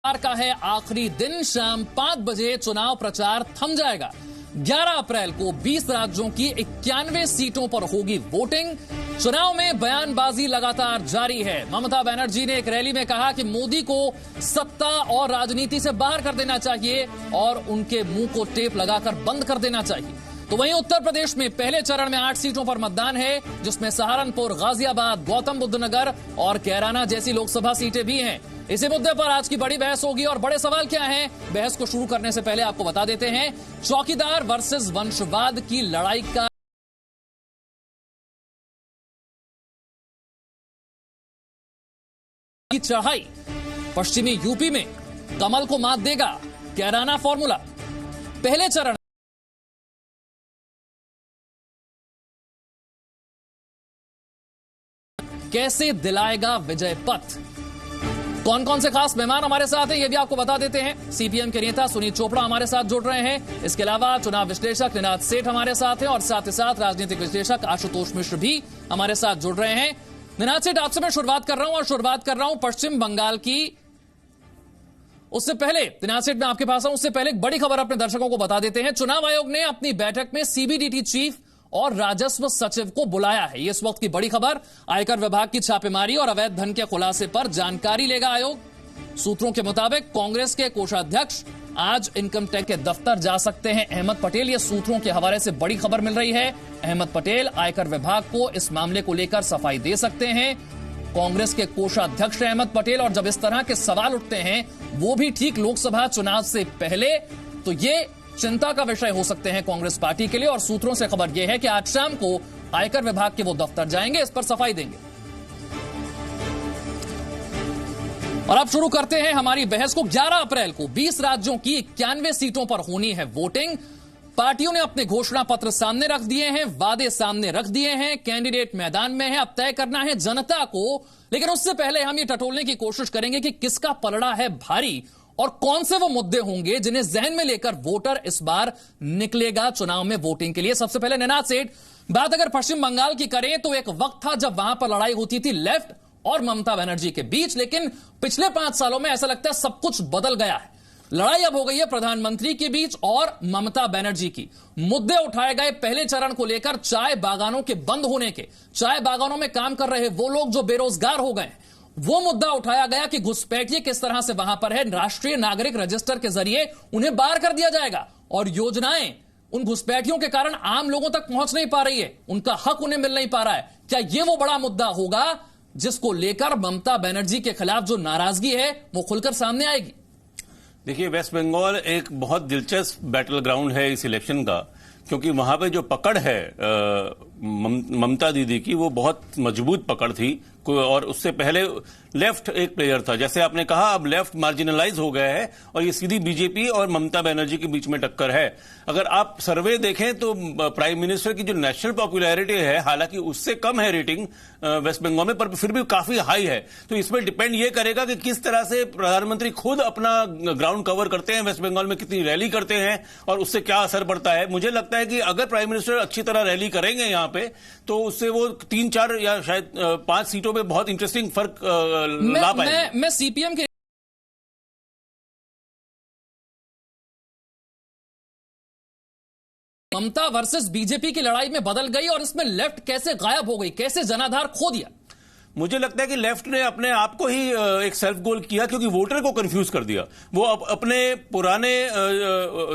का है आखिरी दिन। शाम 5 बजे चुनाव प्रचार थम जाएगा। 11 अप्रैल को 20 राज्यों की 91 सीटों पर होगी वोटिंग। चुनाव में बयानबाजी लगातार जारी है। ममता बनर्जी ने एक रैली में कहा कि मोदी को सत्ता और राजनीति से बाहर कर देना चाहिए और उनके मुंह को टेप लगाकर बंद कर देना चाहिए। तो वहीं उत्तर प्रदेश में पहले चरण में 8 सीटों पर मतदान है, जिसमें सहारनपुर, गाजियाबाद, गौतम बुद्ध नगर और कैराना जैसी लोकसभा सीटें भी हैं। इसी मुद्दे पर आज की बड़ी बहस होगी और बड़े सवाल क्या हैं, बहस को शुरू करने से पहले आपको बता देते हैं चौकीदार वर्सेस वंशवाद की लड़ाई का चढ़ाई पश्चिमी यूपी में कमल को मात देगा कैराना फॉर्मूला। पहले चरण कैसे दिलाएगा विजय पथ। कौन कौन से खास मेहमान हमारे साथ हैं, ये भी आपको बता देते हैं। सीपीएम के नेता सुनील चोपड़ा हमारे साथ जुड़ रहे हैं। इसके अलावा चुनाव विश्लेषक निनाद सेठ हमारे साथ हैं और साथ ही साथ राजनीतिक विश्लेषक आशुतोष मिश्र भी हमारे साथ जुड़ रहे हैं। निनाद सेठ, आपसे मैं शुरुआत कर रहा हूं पश्चिम बंगाल की। उससे पहले निनाद सेठ, मैं आपके पास आऊं उससे पहले एक बड़ी खबर अपने दर्शकों को बता देते हैं। चुनाव आयोग ने अपनी बैठक में सीबीडीटी चीफ और राजस्व सचिव को बुलाया है। ये इस वक्त की बड़ी खबर। आयकर विभाग की छापेमारी और अवैध धन के खुलासे पर जानकारी लेगा आयोग। सूत्रों के मुताबिक कांग्रेस के कोषाध्यक्ष आज इनकम टैक्स के दफ्तर जा सकते हैं अहमद पटेल। ये सूत्रों के हवाले से बड़ी खबर मिल रही है। अहमद पटेल आयकर विभाग को इस मामले को लेकर सफाई दे सकते हैं। कांग्रेस के कोषाध्यक्ष अहमद पटेल, और जब इस तरह के सवाल उठते हैं वो भी ठीक लोकसभा चुनाव से पहले, तो ये चिंता का विषय हो सकते हैं कांग्रेस पार्टी के लिए। और सूत्रों से खबर यह है कि आज शाम को आयकर विभाग के वो दफ्तर जाएंगे, इस पर सफाई देंगे। और अब शुरू करते हैं हमारी बहस को। 11 अप्रैल को 20 राज्यों की 91 सीटों पर होनी है वोटिंग। पार्टियों ने अपने घोषणा पत्र सामने रख दिए हैं, वादे सामने रख दिए हैं, कैंडिडेट मैदान में है। अब तय करना है जनता को। लेकिन उससे पहले हम ये टटोलने की कोशिश करेंगे कि किसका पलड़ा है भारी और कौन से वो मुद्दे होंगे जिन्हें जहन में लेकर वोटर इस बार निकलेगा चुनाव में वोटिंग के लिए। सबसे पहले निनाद सेठ, बात अगर पश्चिम बंगाल की करें तो एक वक्त था जब वहां पर लड़ाई होती थी लेफ्ट और ममता बनर्जी के बीच, लेकिन पिछले 5 सालों में ऐसा लगता है सब कुछ बदल गया है। लड़ाई अब हो गई है प्रधानमंत्री के बीच और ममता बनर्जी की। मुद्दे उठाए गए पहले चरण को लेकर चाय बागानों के बंद होने के, चाय बागानों में काम कर रहे वो लोग जो बेरोजगार हो गए, वो मुद्दा उठाया गया कि घुसपैठिए किस तरह से वहां पर है। राष्ट्रीय नागरिक रजिस्टर के जरिए उन्हें बाहर कर दिया जाएगा और योजनाएं उन घुसपैठियों के कारण आम लोगों तक पहुंच नहीं पा रही है, उनका हक उन्हें मिल नहीं पा रहा है। क्या यह वो बड़ा मुद्दा होगा जिसको लेकर ममता बनर्जी के खिलाफ जो नाराजगी है वो खुलकर सामने आएगी? देखिए, वेस्ट बंगाल एक बहुत दिलचस्प बैटल ग्राउंड है इस इलेक्शन का, क्योंकि वहां पे जो पकड़ है ममता दीदी की, वो बहुत मजबूत पकड़ थी। और उससे पहले लेफ्ट एक प्लेयर था, जैसे आपने कहा अब लेफ्ट मार्जिनलाइज हो गया है और ये सीधी बीजेपी और ममता बनर्जी के बीच में टक्कर है। अगर आप सर्वे देखें तो प्राइम मिनिस्टर की जो नेशनल पॉपुलैरिटी है, हालांकि उससे कम है रेटिंग वेस्ट बंगाल में, पर फिर भी काफी हाई है। तो इसमें डिपेंड ये करेगा कि किस तरह से प्रधानमंत्री खुद अपना ग्राउंड कवर करते हैं वेस्ट बंगाल में, कितनी रैली करते हैं और उससे क्या असर पड़ता है। मुझे लगता है कि अगर प्राइम मिनिस्टर अच्छी तरह रैली करेंगे यहां पे, तो उससे वो 3-4 या शायद 5 सीटों में बहुत इंटरेस्टिंग फर्क ला पाएंगे। मैं सीपीएम के ममता वर्सेस बीजेपी की लड़ाई में बदल गई और इसमें लेफ्ट कैसे गायब हो गई, कैसे जनाधार खो दिया? मुझे लगता है कि लेफ्ट ने अपने आप को ही एक सेल्फ गोल किया, क्योंकि वोटर को कंफ्यूज कर दिया। वो अपने पुराने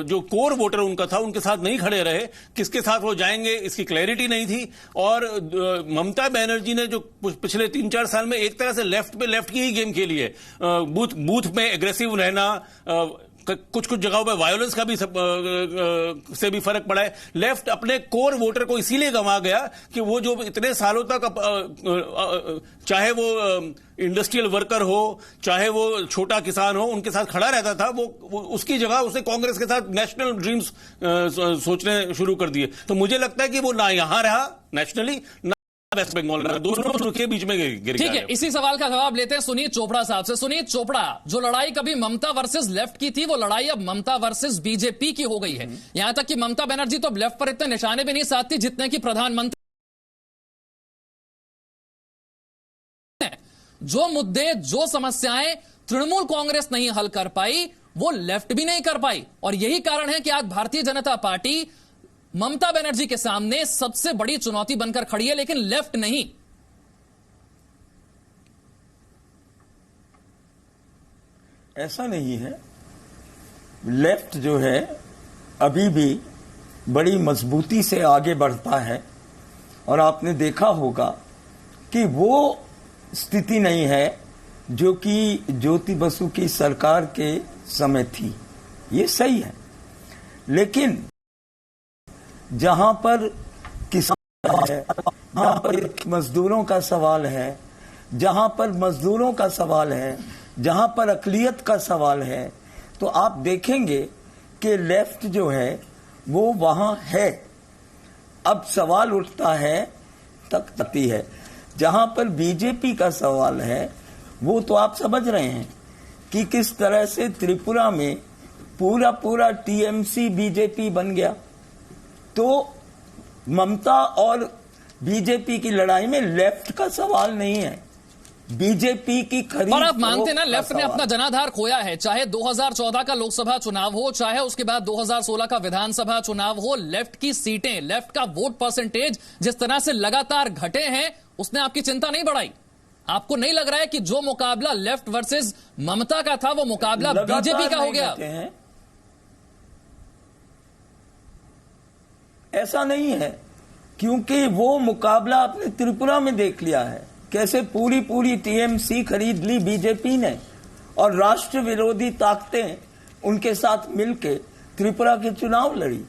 जो कोर वोटर उनका था उनके साथ नहीं खड़े रहे, किसके साथ वो जाएंगे इसकी क्लैरिटी नहीं थी। और ममता बनर्जी ने जो पिछले 3-4 साल में एक तरह से लेफ्ट की ही गेम खेली है। बूथ में एग्रेसिव रहना, कुछ जगहों पर वायलेंस का भी से भी फर्क पड़ा है। लेफ्ट अपने कोर वोटर को इसीलिए गंवा गया कि वो जो इतने सालों तक चाहे वो इंडस्ट्रियल वर्कर हो, चाहे वो छोटा किसान हो, उनके साथ खड़ा रहता था, वो उसकी जगह उसने कांग्रेस के साथ नेशनल ड्रीम्स सोचने शुरू कर दिए। तो मुझे लगता है कि वो ना यहां रहा नेशनली, वेस्ट बंगाल दोनों के बीच में गिर गया। ठीक है, इसी सवाल का जवाब लेते हैं सुनील चोपड़ा साहब से। सुनील चोपड़ा, जो लड़ाई कभी ममता वर्सेस लेफ्ट की थी, वो लड़ाई अब ममता वर्सेस बीजेपी की हो गई है। यहां तक कि ममता बनर्जी तो अब लेफ्ट पर इतने निशाने भी नहीं साधती जितने कि प्रधानमंत्री। जो मुद्दे, जो समस्याएं तृणमूल कांग्रेस नहीं हल कर पाई, वो लेफ्ट भी नहीं कर पाई। और यही कारण है कि आज भारतीय जनता पार्टी ममता बनर्जी के सामने सबसे बड़ी चुनौती बनकर खड़ी है, लेकिन लेफ्ट नहीं। ऐसा नहीं है। लेफ्ट जो है अभी भी बड़ी मजबूती से आगे बढ़ता है, और आपने देखा होगा कि वो स्थिति नहीं है जो कि ज्योति बसु की सरकार के समय थी। ये सही है, लेकिन जहां पर किसान है, जहां पर मजदूरों का सवाल है, जहां पर मजदूरों का सवाल है, जहां पर अकलियत का सवाल है, तो आप देखेंगे कि लेफ्ट जो है वो वहां है। अब सवाल उठता है तकती है, जहां पर बीजेपी का सवाल है, वो तो आप समझ रहे हैं कि किस तरह से त्रिपुरा में पूरा टीएमसी बीजेपी बन गया। तो ममता और बीजेपी की लड़ाई में लेफ्ट का सवाल नहीं है, बीजेपी की खरीद। पर आप मानते ना लेफ्ट ने अपना जनाधार खोया है, चाहे 2014 का लोकसभा चुनाव हो, चाहे उसके बाद 2016 का विधानसभा चुनाव हो। लेफ्ट की सीटें, लेफ्ट का वोट परसेंटेज जिस तरह से लगातार घटे हैं, उसने आपकी चिंता नहीं बढ़ाई? आपको नहीं लग रहा है कि जो मुकाबला लेफ्ट वर्सेस ममता का था, वो मुकाबला बीजेपी का हो गया? ऐसा नहीं है, क्योंकि वो मुकाबला आपने त्रिपुरा में देख लिया है, कैसे पूरी टीएमसी खरीद ली बीजेपी ने, और राष्ट्र विरोधी ताकतें उनके साथ मिलकर त्रिपुरा के चुनाव लड़ी।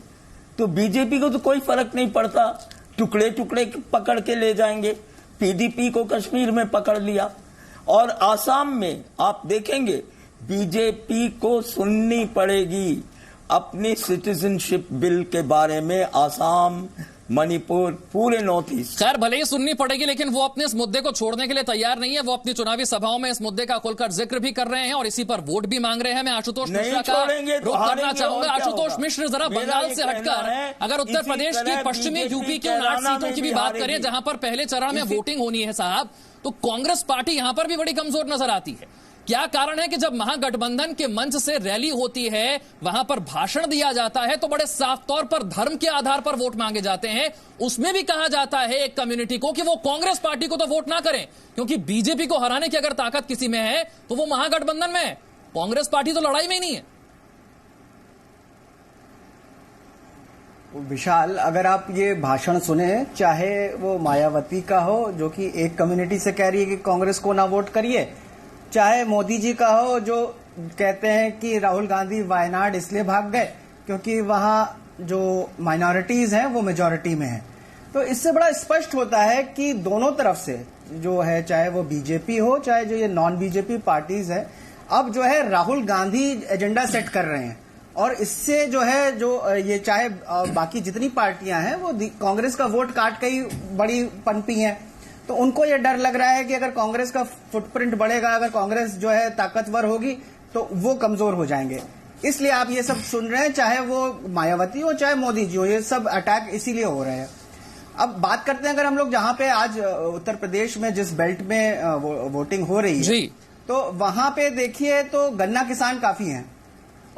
तो बीजेपी को तो कोई फर्क नहीं पड़ता, टुकड़े टुकड़े पकड़ के ले जाएंगे। पीडीपी को कश्मीर में पकड़ लिया, और आसाम में आप देखेंगे बीजेपी को सुननी पड़ेगी अपनी सिटीजनशिप बिल के बारे में। आसाम, मणिपुर, पूरे नॉर्थ ईस्ट, खैर भले ही सुननी पड़ेगी, लेकिन वो अपने इस मुद्दे को छोड़ने के लिए तैयार नहीं है। वो अपनी चुनावी सभाओं में इस मुद्दे का खुलकर जिक्र भी कर रहे हैं और इसी पर वोट भी मांग रहे हैं। मैं आशुतोष मिश्रा का रुख करना चाहूंगा। आशुतोष मिश्र, जरा बंगाल से हटकर अगर उत्तर प्रदेश की पश्चिमी यूपी की 9 सीटों की भी बात करें, जहां पर पहले चरण में वोटिंग होनी है साहब, तो कांग्रेस पार्टी यहां पर भी बड़ी कमजोर नजर आती है। क्या कारण है कि जब महागठबंधन के मंच से रैली होती है, वहां पर भाषण दिया जाता है, तो बड़े साफ तौर पर धर्म के आधार पर वोट मांगे जाते हैं? उसमें भी कहा जाता है एक कम्युनिटी को कि वो कांग्रेस पार्टी को तो वोट ना करें, क्योंकि बीजेपी को हराने की अगर ताकत किसी में है तो वो महागठबंधन में है। कांग्रेस पार्टी तो लड़ाई में ही नहीं है। विशाल, अगर आप ये भाषण सुने, चाहे वो मायावती का हो जो कि एक कम्युनिटी से कह रही है कि कांग्रेस को ना वोट करिए, चाहे मोदी जी का हो जो कहते हैं कि राहुल गांधी वायनाड इसलिए भाग गए क्योंकि वहां जो माइनॉरिटीज हैं वो मेजॉरिटी में हैं, तो इससे बड़ा स्पष्ट होता है कि दोनों तरफ से जो है, चाहे वो बीजेपी हो चाहे जो ये नॉन बीजेपी पार्टीज है, अब जो है राहुल गांधी एजेंडा सेट कर रहे हैं। और इससे जो है, जो ये चाहे बाकी जितनी पार्टियां हैं वो कांग्रेस का वोट काट के ही बड़ी पनपी हैं, तो उनको ये डर लग रहा है कि अगर कांग्रेस का फुटप्रिंट बढ़ेगा, अगर कांग्रेस जो है ताकतवर होगी तो वो कमजोर हो जाएंगे। इसलिए आप ये सब सुन रहे हैं, चाहे वो मायावती हो चाहे मोदी जी हो, ये सब अटैक इसीलिए हो रहे हैं। अब बात करते हैं, अगर हम लोग जहां पे आज उत्तर प्रदेश में जिस बेल्ट में वोटिंग हो रही है, तो वहां पे देखिए तो गन्ना किसान काफी हैं,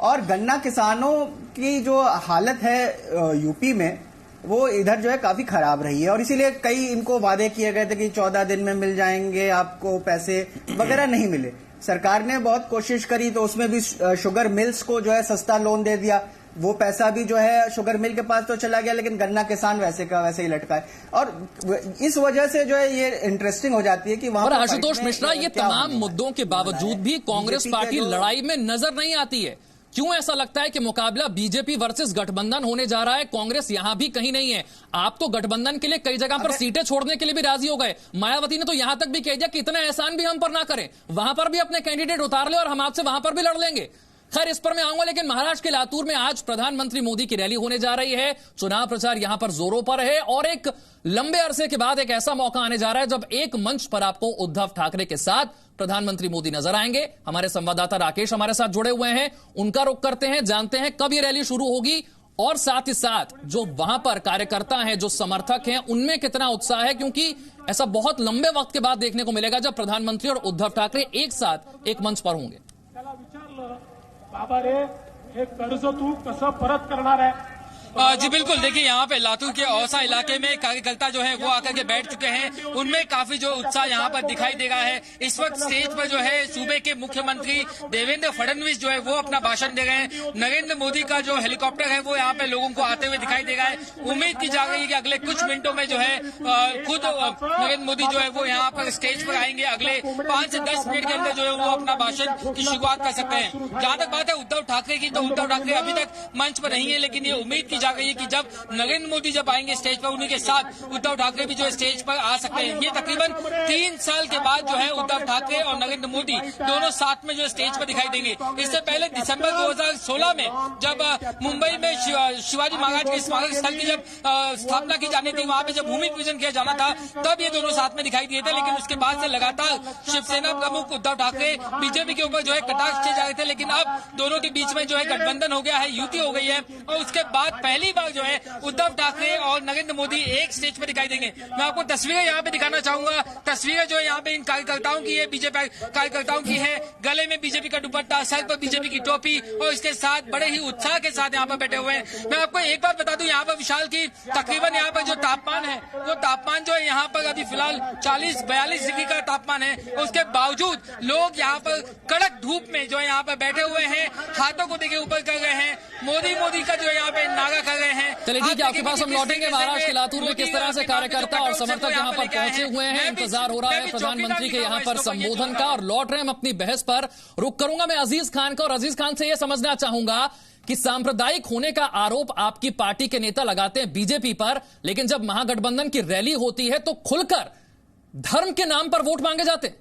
और गन्ना किसानों की जो हालत है यूपी में, वो इधर जो है काफी खराब रही है। और इसीलिए कई इनको वादे किए गए थे कि 14 दिन में मिल जाएंगे आपको पैसे वगैरह, नहीं मिले। सरकार ने बहुत कोशिश करी, तो उसमें भी शुगर मिल्स को जो है सस्ता लोन दे दिया, वो पैसा भी जो है शुगर मिल के पास तो चला गया, लेकिन गन्ना किसान वैसे का वैसे ही लटका है। और इस वजह से जो है ये इंटरेस्टिंग हो जाती है कि वहां पर आशुतोष मिश्रा, ये तमाम मुद्दों के बावजूद भी कांग्रेस पार्टी लड़ाई में नजर नहीं आती है। क्यों ऐसा लगता है कि मुकाबला बीजेपी वर्सेस गठबंधन होने जा रहा है? कांग्रेस यहां भी कहीं नहीं है। आप तो गठबंधन के लिए कई जगह पर सीटें छोड़ने के लिए भी राजी हो गए। मायावती ने तो यहां तक भी कह दिया कि इतना एहसान भी हम पर ना करें, वहां पर भी अपने कैंडिडेट उतार ले और हम आपसे वहां पर भी लड़ लेंगे। खैर, इस पर मैं आऊंगा, लेकिन महाराष्ट्र के लातूर में आज प्रधानमंत्री मोदी की रैली होने जा रही है। चुनाव प्रचार यहां पर जोरों पर है और एक लंबे अरसे के बाद एक ऐसा मौका आने जा रहा है जब एक मंच पर आपको उद्धव ठाकरे के साथ प्रधानमंत्री मोदी नजर आएंगे। हमारे संवाददाता राकेश हमारे साथ जुड़े हुए हैं, उनका रुख करते हैं, जानते हैं कब ये रैली शुरू होगी और साथ ही साथ जो वहां पर कार्यकर्ता हैं, जो समर्थक हैं, उनमें कितना उत्साह है, क्योंकि ऐसा बहुत लंबे वक्त के बाद देखने को मिलेगा जब प्रधानमंत्री और उद्धव ठाकरे एक साथ एक मंच पर होंगे। त्याला विचारलं, बाबा रे हे कर्ज तू कसं परत करणार आहे? जी बिल्कुल, देखिए यहाँ पे लातूर के औसा इलाके में कार्यकर्ता जो है वो आकर के बैठ चुके हैं। उनमें काफी जो उत्साह यहाँ पर दिखाई दे रहा है। इस वक्त स्टेज पर जो है सूबे के मुख्यमंत्री देवेंद्र फडणवीस जो है वो अपना भाषण दे रहे हैं। नरेंद्र मोदी का जो हेलीकॉप्टर है वो यहाँ पे लोगों को आते हुए दिखाई दे रहा है। उम्मीद की जा रही है कि अगले कुछ मिनटों में जो है खुद नरेंद्र मोदी जो है वो यहाँ पर स्टेज पर आएंगे। अगले 5 से 10 मिनट के अंदर जो है वो अपना भाषण की शुरुआत कर सकते हैं। जहां तक बात है उद्धव ठाकरे की, तो उद्धव ठाकरे अभी तक मंच पर नहीं है, लेकिन ये उम्मीद की जा रही है कि जब नरेंद्र मोदी जब आएंगे स्टेज पर, उन्हीं के साथ उद्धव ठाकरे भी जो स्टेज पर आ सकते हैं। ये तकरीबन 3 साल के बाद जो है उद्धव ठाकरे और नरेंद्र मोदी दोनों साथ में जो स्टेज पर दिखाई देंगे। इससे पहले दिसंबर 2016 में जब मुंबई में शिवाजी महाराज के स्मारक स्थल की जब स्थापना की जानी थी, वहां पे जब भूमि पूजन किया जाना था, तब ये दोनों साथ में दिखाई दिए थे। लेकिन उसके बाद से लगातार शिवसेना प्रमुख उद्धव ठाकरे बीजेपी के ऊपर जो है कटाक्ष किए जा रहे थे, लेकिन अब दोनों के बीच में जो है गठबंधन हो गया है, युति हो गई है। और उसके बाद पहली बार जो है उद्धव ठाकरे और नरेंद्र मोदी एक स्टेज पर दिखाई देंगे। मैं आपको तस्वीरें यहाँ पे दिखाना चाहूंगा। तस्वीरें जो है यहाँ पे इन कार्यकर्ताओं की है, बीजेपी कार्यकर्ताओं की है। गले में बीजेपी का दुपट्टा, सर पर बीजेपी की टोपी, और इसके साथ बड़े ही उत्साह के साथ यहाँ पर बैठे हुए हैं। मैं आपको एक बात बता दूं, यहाँ पर विशाल की तकरीबन यहाँ पर जो तापमान है, वो तापमान जो है यहाँ पर अभी फिलहाल 40-42 डिग्री का तापमान है। उसके बावजूद लोग यहाँ पर कड़क धूप में जो है यहाँ पर बैठे हुए हैं, हाथों को देखिए ऊपर कर रहे हैं, मोदी मोदी का जो है यहाँ पे नारा कर रहे हैं। चलिए ठीक है, आपके पास हम लौटेंगे। महाराष्ट्र के लातूर में किस तरह से कार्यकर्ता और समर्थक यहाँ पर पहुंचे हुए हैं, इंतजार हो रहा है प्रधानमंत्री के यहाँ पर संबोधन का, और लौट रहे हैं हम अपनी बहस पर। रुक करूंगा मैं अजीज खान का, और अजीज खान से यह समझना चाहूंगा कि सांप्रदायिक होने का आरोप आपकी पार्टी के नेता लगाते हैं बीजेपी पर, लेकिन जब महागठबंधन की रैली होती है तो खुलकर धर्म के नाम पर वोट मांगे जाते हैं।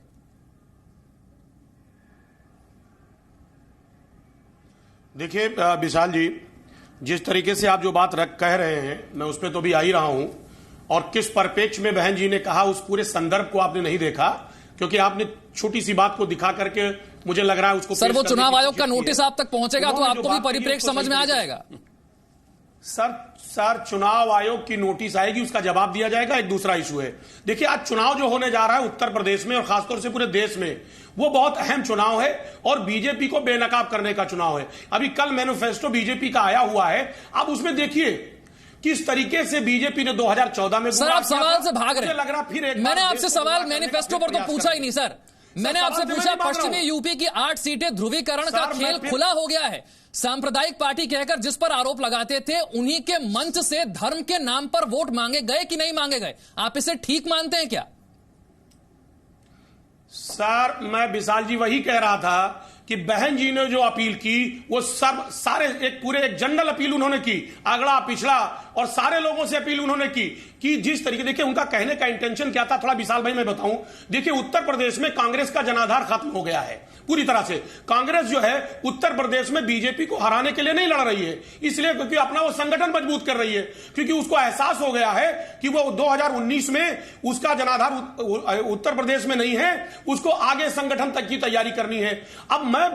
देखिए विशाल जी, जिस तरीके से आप जो बात कह रहे हैं, मैं उस पर तो भी आ ही रहा हूं, और किस परिप्रेक्ष्य में बहन जी ने कहा उस पूरे संदर्भ को आपने नहीं देखा, क्योंकि आपने छोटी सी बात को दिखा करके मुझे लग रहा है उसको सर, वो चुनाव आयोग का नोटिस आप तक पहुंचेगा तो आपको भी परिप्रेक्ष्य समझ में आ जाएगा। सर चुनाव आयोग की नोटिस आएगी, उसका जवाब दिया जाएगा। एक दूसरा इशू है, देखिए आज चुनाव जो होने जा रहा है उत्तर प्रदेश में और खासतौर से पूरे देश में, वो बहुत अहम चुनाव है और बीजेपी को बेनकाब करने का चुनाव है। अभी कल मैनिफेस्टो बीजेपी का आया हुआ है, आप उसमें देखिए किस तरीके से बीजेपी ने 2014 में। सर आप सवाल से भाग रहे हैं। फिर मैंने आपसे सवाल मैनिफेस्टो पर तो पूछा ही नहीं सर, मैंने आपसे पूछा पश्चिमी यूपी की 8 सीटें ध्रुवीकरण का खेल खुला हो गया है। सांप्रदायिक पार्टी कहकर जिस पर आरोप लगाते थे, उन्हीं के मंच से धर्म के नाम पर वोट मांगे गए कि नहीं मांगे गए, आप इसे ठीक मानते हैं क्या? सर मैं विशाल जी वही कह रहा था कि बहन जी ने जो अपील की वो सारे एक जनरल अपील उन्होंने की, अगला पिछड़ा और सारे लोगों से अपील उन्होंने की कि जिस तरीके, देखिए उनका कहने का इंटेंशन क्या था, थोड़ा विशाल भाई मैं बताऊं। देखिए उत्तर प्रदेश में कांग्रेस का जनाधार खत्म हो गया है पूरी तरह से। कांग्रेस जो है उत्तर प्रदेश में बीजेपी को हराने के लिए नहीं लड़ रही है, इसलिए क्योंकि अपना वो संगठन मजबूत कर रही है, क्योंकि उसको एहसास हो गया है कि वो 2019 में उसका जनाधार उत्तर प्रदेश में नहीं है, उसको आगे संगठन तक की तैयारी करनी है। अब मैं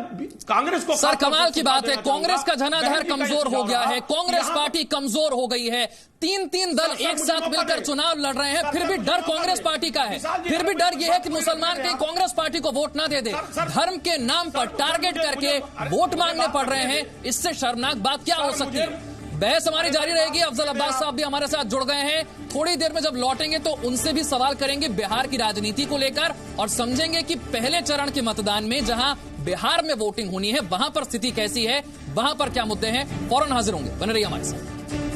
कांग्रेस को, सर कमाल की बात है, कांग्रेस का जनाधार कमजोर हो गया है, कांग्रेस पार्टी कमजोर हो गई है, 3 दल एक साथ मिलकर चुनाव लड़ रहे हैं, फिर भी डर कांग्रेस पार्टी का है, फिर भी डर यह है कि मुसलमान कहीं कांग्रेस पार्टी को वोट ना दे दे, धर्म के नाम पर टारगेट करके वोट मांगने पड़ रहे हैं। इससे शर्मनाक बात क्या हो सकती है? बहस हमारी जारी रहेगी। अफजल अब्बास साहब भी हमारे साथ जुड़ गए हैं, थोड़ी देर में जब लौटेंगे तो उनसे भी सवाल करेंगे बिहार की राजनीति को लेकर, और समझेंगे कि पहले चरण के मतदान में जहां बिहार में वोटिंग होनी है वहां पर स्थिति कैसी है, वहां पर क्या मुद्दे हैं। फौरन हाजिर होंगे, बने रहिए हमारे साथ।